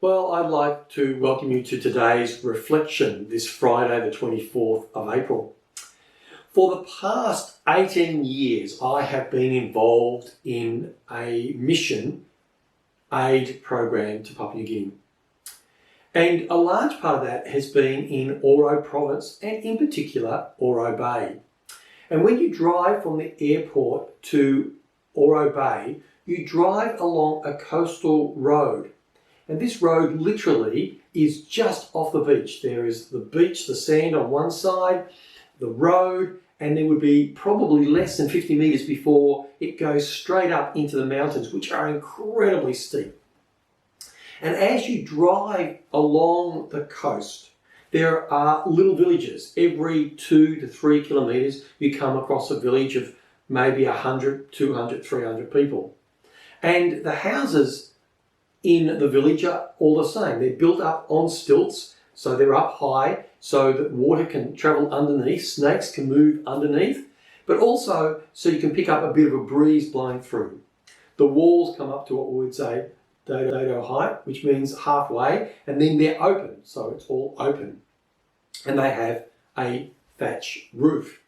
Well, I'd like to welcome you to today's reflection this Friday, the 24th of April. For the past 18 years, I have been involved in a mission aid program to Papua New Guinea. And a large part of that has been in Oro province and in particular Oro Bay. And when you drive from the airport to Oro Bay, you drive along a coastal road. And this road literally is just off the beach. There is the beach, the sand on one side, the road, and there would be probably less than 50 metres before it goes straight up into the mountains, which are incredibly steep. And as you drive along the coast, there are little villages. Every 2 to 3 kilometres, you come across a village of maybe 100, 200, 300 people. And the houses in the village are all the same. They're built up on stilts, so they're up high so that water can travel underneath, snakes can move underneath, but also so you can pick up a bit of a breeze blowing through. The walls come up to what we would say dado height, which means halfway, and then they're open, so it's all open. And they have a thatch roof.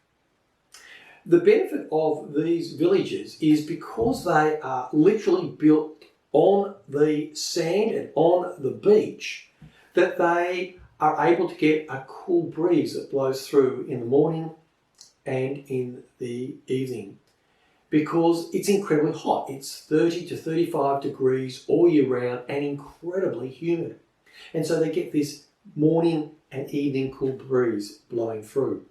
The benefit of these villages is because they are literally built on the sand and on the beach, that they are able to get a cool breeze that blows through in the morning and in the evening, because it's incredibly hot. It's 30 to 35 degrees all year round and incredibly humid. And so they get this morning and evening cool breeze blowing through.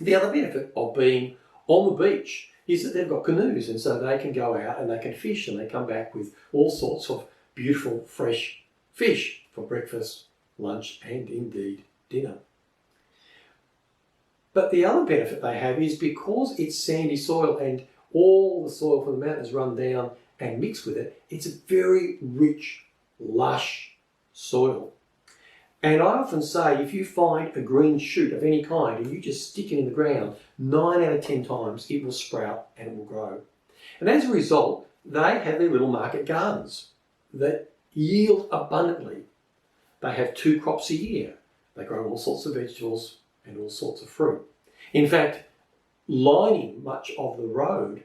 The other benefit of being on the beach is that they've got canoes, and so they can go out and they can fish, and they come back with all sorts of beautiful fresh fish for breakfast, lunch and indeed dinner. But the other benefit they have is because it's sandy soil and all the soil from the mountains run down and mix with it, it's a very rich, lush soil. And I often say, if you find a green shoot of any kind and you just stick it in the ground, 9 out of 10 times it will sprout and it will grow. And as a result, they have their little market gardens that yield abundantly. They have 2 crops a year. They grow all sorts of vegetables and all sorts of fruit. In fact, lining much of the road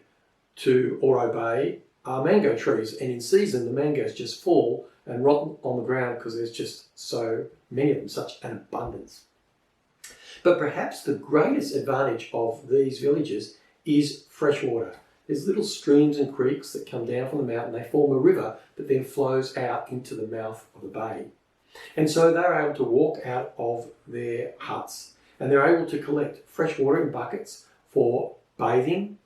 to Oro Bay are mango trees, and in season the mangoes just fall and rot on the ground because there's just so many of them, such an abundance. But perhaps the greatest advantage of these villages is fresh water. There's little streams and creeks that come down from the mountain. They form a river that then flows out into the mouth of the bay. And so they're able to walk out of their huts and they're able to collect fresh water in buckets for bathing,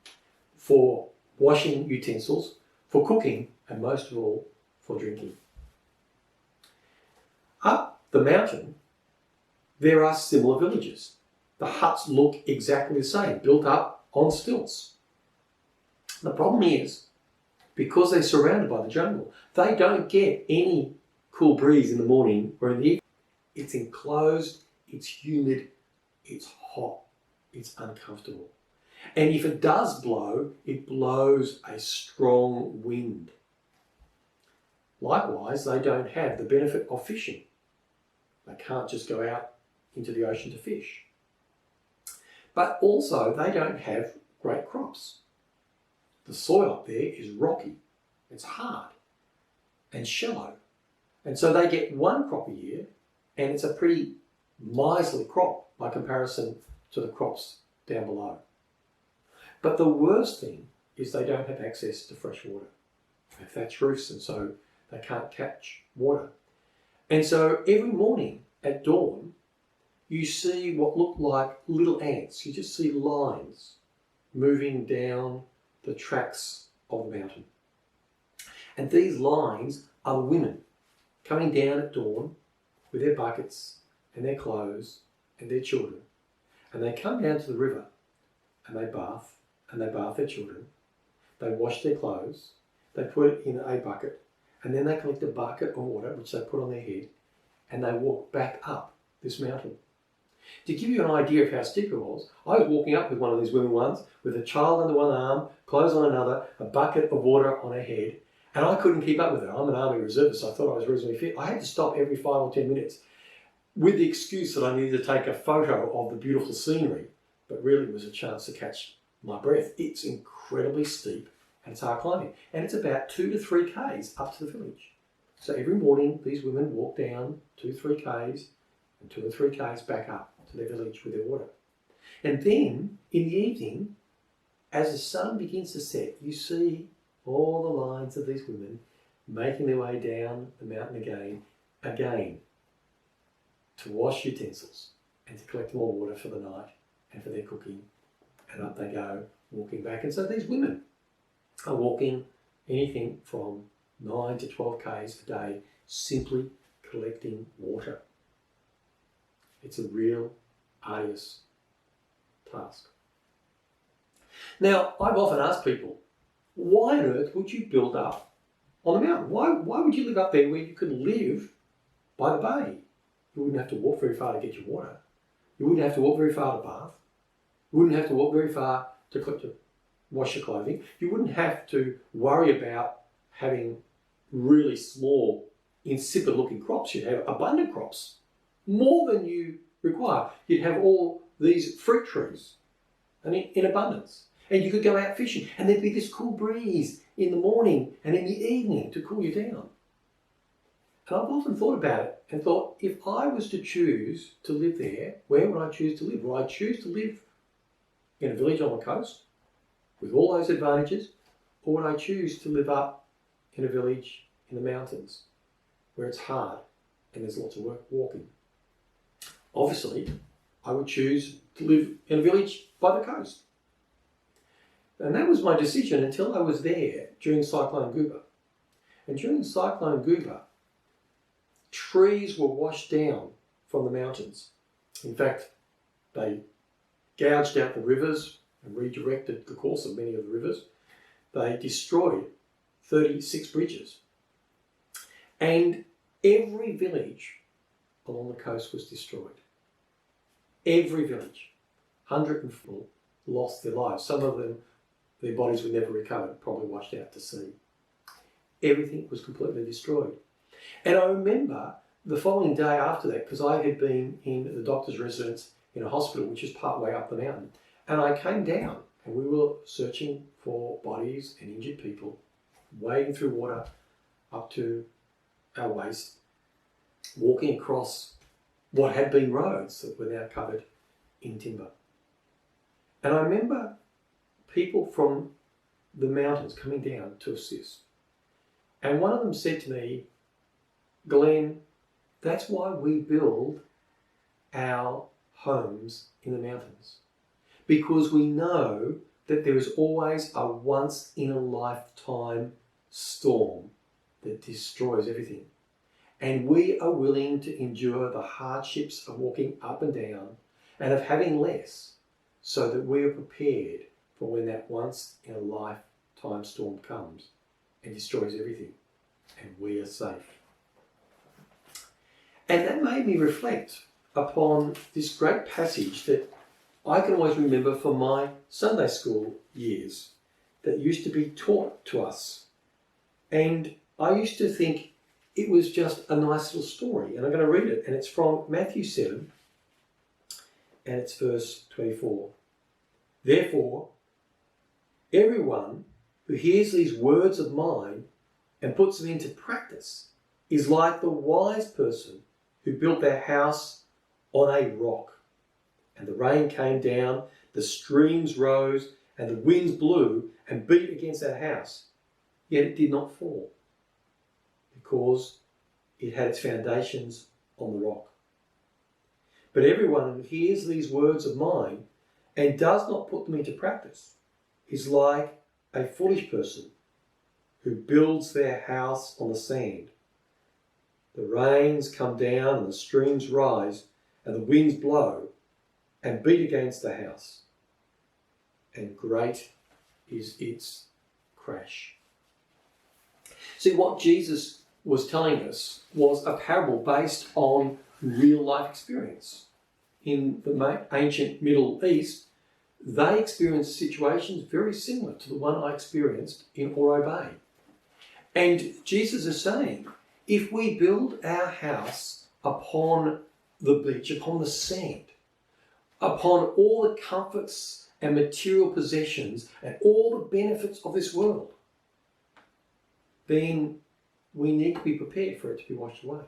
for washing utensils, for cooking, and most of all, for drinking. Up the mountain, there are similar villages. The huts look exactly the same, built up on stilts. The problem is, because they're surrounded by the jungle, they don't get any cool breeze in the morning or in the evening. It's enclosed, it's humid, it's hot, it's uncomfortable. And if it does blow, it blows a strong wind. Likewise, they don't have the benefit of fishing. They can't just go out into the ocean to fish. But also, they don't have great crops. The soil up there is rocky, it's hard and shallow. And so they get 1 crop a year, and it's a pretty miserly crop by comparison to the crops down below. But the worst thing is they don't have access to fresh water. They have thatch roofs, and so they can't catch water. And so every morning at dawn, you see what look like little ants. You just see lines moving down the tracks of the mountain. And these lines are women coming down at dawn with their buckets and their clothes and their children. And they come down to the river and they bath their children. They wash their clothes, they put it in a bucket, and then they collect a bucket of water, which they put on their head, and they walk back up this mountain. To give you an idea of how steep it was, I was walking up with one of these women once, with a child under one arm, clothes on another, a bucket of water on her head, And I couldn't keep up with it. I'm an army reservist, so I thought I was reasonably fit. I had to stop every 5 or 10 minutes with the excuse that I needed to take a photo of the beautiful scenery, but really it was a chance to catch my breath. It's incredibly steep and it's hard climbing. And it's about 2 to 3 Ks up to the village. So every morning, these women walk down 2 to 3 Ks and 2 or 3 Ks back up to their village with their water. And then in the evening, as the sun begins to set, you see all the lines of these women making their way down the mountain again, to wash utensils and to collect more water for the night and for their cooking. And up they go, walking back. And so these women are walking anything from 9 to 12 Ks a day, simply collecting water. It's a real arduous task. Now, I've often asked people, why on earth would you build up on the mountain? Why would you live up there where you could live by the bay? You wouldn't have to walk very far to get your water. You wouldn't have to walk very far to bath. You wouldn't have to walk very far to wash your clothing. You wouldn't have to worry about having really small, insipid-looking crops. You'd have abundant crops, more than you require. You'd have all these fruit trees in abundance. And you could go out fishing, and there'd be this cool breeze in the morning and in the evening to cool you down. And I've often thought about it and thought, if I was to choose to live there, where would I choose to live? Would I choose to live in a village on the coast with all those advantages, or would I choose to live up in a village in the mountains where it's hard and there's lots of walking? Obviously, I would choose to live in a village by the coast. And that was my decision until I was there during Cyclone Guba. And during Cyclone Guba, trees were washed down from the mountains. In fact, they gouged out the rivers and redirected the course of many of the rivers. They destroyed 36 bridges. And every village along the coast was destroyed. Every village. 104 lost their lives. Some of them, their bodies were never recovered, probably washed out to sea. Everything was completely destroyed. And I remember the following day after that, because I had been in the doctor's residence in a hospital, which is part way up the mountain, and I came down and we were searching for bodies and injured people, wading through water up to our waist, walking across what had been roads that were now covered in timber. And I remember people from the mountains coming down to assist. And one of them said to me, Glenn, that's why we build our homes in the mountains. Because we know that there is always a once-in-a-lifetime storm that destroys everything. And we are willing to endure the hardships of walking up and down and of having less so that we are prepared for when that once-in-a-lifetime storm comes and destroys everything, and we are safe. And that made me reflect upon this great passage that I can always remember from my Sunday school years that used to be taught to us. And I used to think it was just a nice little story. And I'm going to read it. And it's from Matthew 7, and it's verse 24. Therefore, everyone who hears these words of mine and puts them into practice is like the wise person who built their house on a rock. And the rain came down, the streams rose, and the winds blew and beat against that house. Yet it did not fall, because it had its foundations on the rock. But everyone who hears these words of mine and does not put them into practice is like a foolish person who builds their house on the sand. The rains come down and the streams rise and the winds blow and beat against the house, and great is its crash. See, what Jesus was telling us was a parable based on real life experience. In the ancient Middle East, they experienced situations very similar to the one I experienced in Oro Bay. And Jesus is saying, if we build our house upon the beach, upon the sand, upon all the comforts and material possessions and all the benefits of this world, then we need to be prepared for it to be washed away.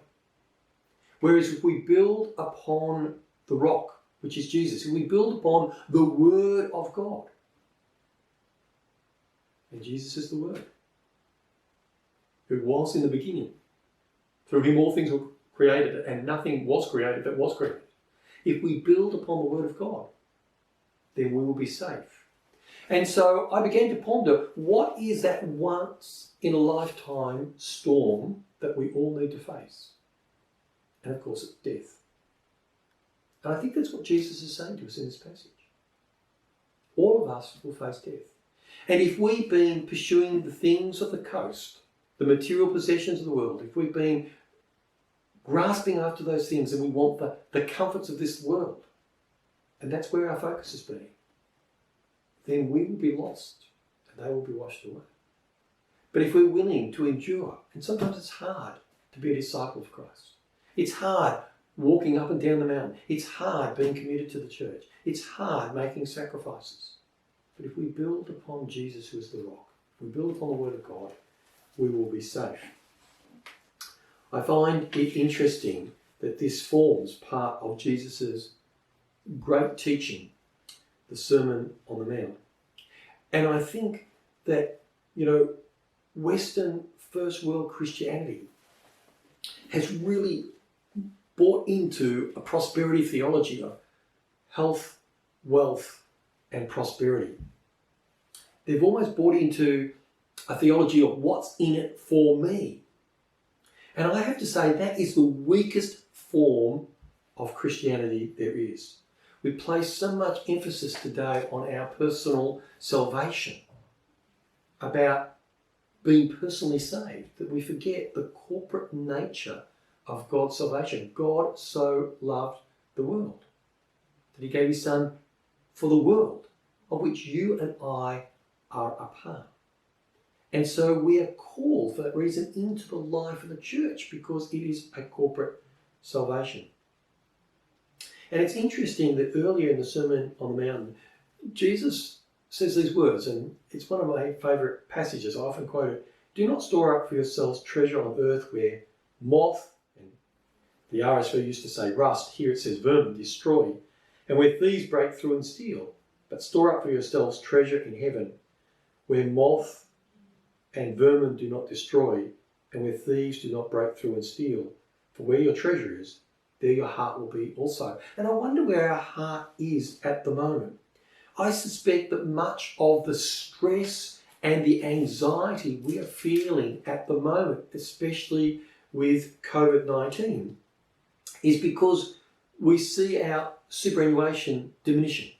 Whereas if we build upon the rock, which is Jesus, if we build upon the Word of God, and Jesus is the Word, who was in the beginning. Through him all things were created, and nothing was created that was created. If we build upon the Word of God, then we will be safe. And so I began to ponder, what is that once in a lifetime storm that we all need to face? And of course it's death. And I think that's what Jesus is saying to us in this passage. All of us will face death. And if we've been pursuing the things of the coast, the material possessions of the world, if we've been grasping after those things and we want the comforts of this world, and that's where our focus has been, then we will be lost and they will be washed away. But if we're willing to endure, and sometimes it's hard to be a disciple of Christ. It's hard walking up and down the mountain. It's hard being committed to the church. It's hard making sacrifices. But if we build upon Jesus, who is the rock, if we build upon the Word of God, we will be safe. I find it interesting that this forms part of Jesus' great teaching, the Sermon on the Mount. And I think that, Western first world Christianity has really bought into a prosperity theology of health, wealth, and prosperity. They've almost bought into a theology of what's in it for me. And I have to say that is the weakest form of Christianity there is. We place so much emphasis today on our personal salvation, about being personally saved, that we forget the corporate nature of God's salvation. God so loved the world that he gave his Son for the world, of which you and I are a part. And so we are called for that reason into the life of the church, because it is a corporate salvation. And it's interesting that earlier in the Sermon on the Mount, Jesus says these words, and it's one of my favourite passages. I often quote it. Do not store up for yourselves treasure on earth where moth, and the RSV used to say rust, here it says vermin, destroy, and where thieves break through and steal. But store up for yourselves treasure in heaven, where moth and vermin do not destroy, and where thieves do not break through and steal. For where your treasure is, there your heart will be also. And I wonder where our heart is at the moment. I suspect that much of the stress and the anxiety we are feeling at the moment, especially with COVID-19, is because we see our superannuation diminishing.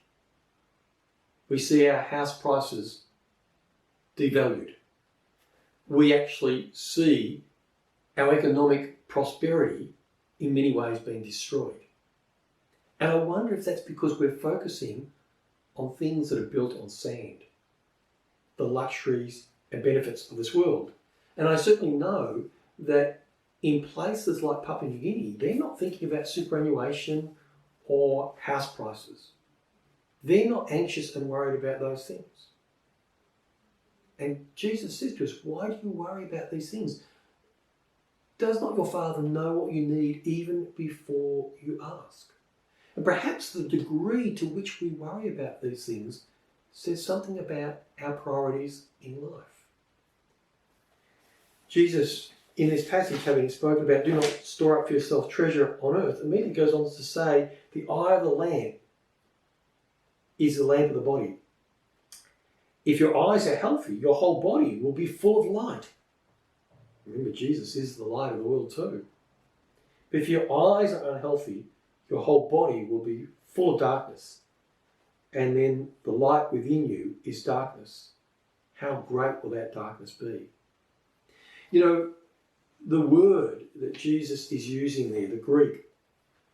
We see our house prices devalued. We actually see our economic prosperity in many ways being destroyed. And I wonder if that's because we're focusing on things that are built on sand, the luxuries and benefits of this world. And I certainly know that in places like Papua New Guinea, they're not thinking about superannuation or house prices. They're not anxious and worried about those things. And Jesus says to us, why do you worry about these things? Does not your Father know what you need even before you ask? And perhaps the degree to which we worry about these things says something about our priorities in life. Jesus, in this passage, having spoken about do not store up for yourself treasure on earth, immediately goes on to say the eye of the lamp is the lamp of the body. If your eyes are healthy, your whole body will be full of light. Remember, Jesus is the light of the world too. But if your eyes are unhealthy, your whole body will be full of darkness. And then the light within you is darkness. How great will that darkness be? The word that Jesus is using there, the Greek,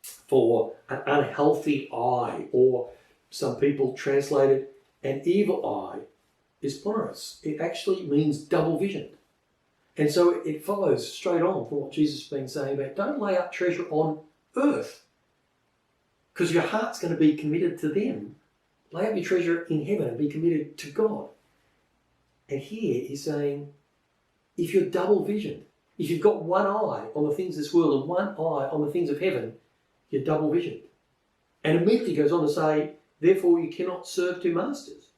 for an unhealthy eye, or some people translate it an evil eye, is poneros. It actually means double vision. And so it follows straight on from what Jesus has been saying about don't lay up treasure on earth because your heart's going to be committed to them. Lay up your treasure in heaven and be committed to God. And here he's saying, if you're double visioned, if you've got one eye on the things of this world and one eye on the things of heaven, you're double visioned. And immediately goes on to say, therefore you cannot serve two masters.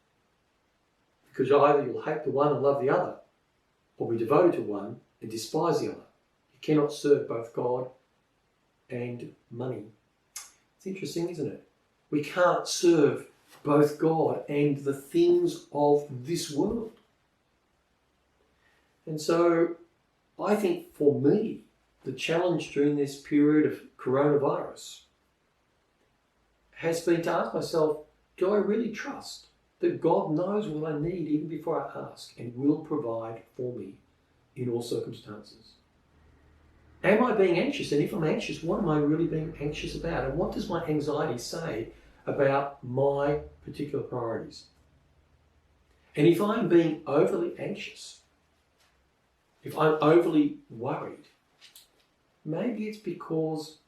Because either you'll hate the one and love the other, or be devoted to one and despise the other. You cannot serve both God and money. It's interesting, isn't it? We can't serve both God and the things of this world. And so I think for me, the challenge during this period of coronavirus has been to ask myself, do I really trust that God knows what I need even before I ask and will provide for me in all circumstances? Am I being anxious? And if I'm anxious, what am I really being anxious about? And what does my anxiety say about my particular priorities? And if I'm being overly anxious, if I'm overly worried, maybe it's because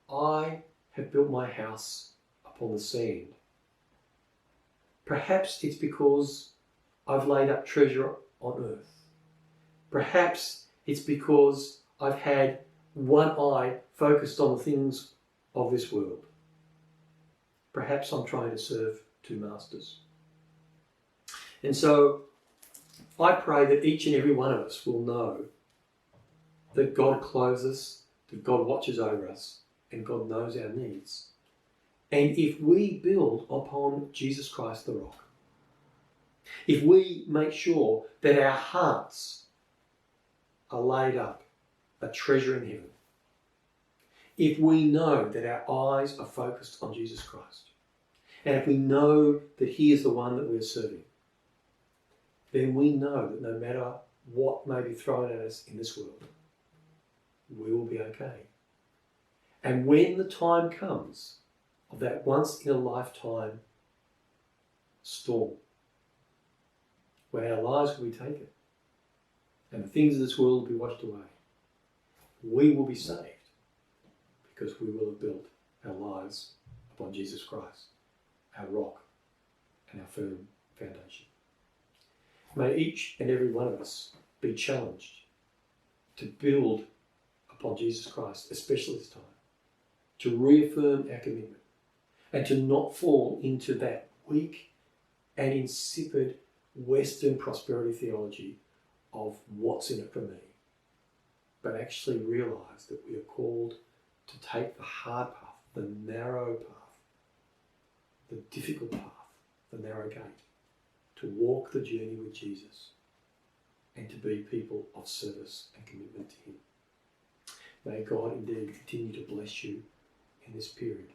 I have built my house upon the sand. Perhaps it's because I've laid up treasure on earth. Perhaps it's because I've had one eye focused on the things of this world. Perhaps I'm trying to serve two masters. And so I pray that each and every one of us will know that God clothes us, that God watches over us, and God knows our needs. And if we build upon Jesus Christ the rock, if we make sure that our hearts are laid up a treasure in heaven, if we know that our eyes are focused on Jesus Christ, and if we know that He is the one that we're serving, then we know that no matter what may be thrown at us in this world, we will be okay. And when the time comes of that once in a lifetime storm, where our lives will be taken and the things of this world will be washed away, we will be saved because we will have built our lives upon Jesus Christ, our rock and our firm foundation. May each and every one of us be challenged to build upon Jesus Christ, especially this time, to reaffirm our commitment and to not fall into that weak and insipid Western prosperity theology of what's in it for me, but actually realise that we are called to take the hard path, the narrow path, the difficult path, the narrow gate, to walk the journey with Jesus and to be people of service and commitment to Him. May God indeed continue to bless you in this period.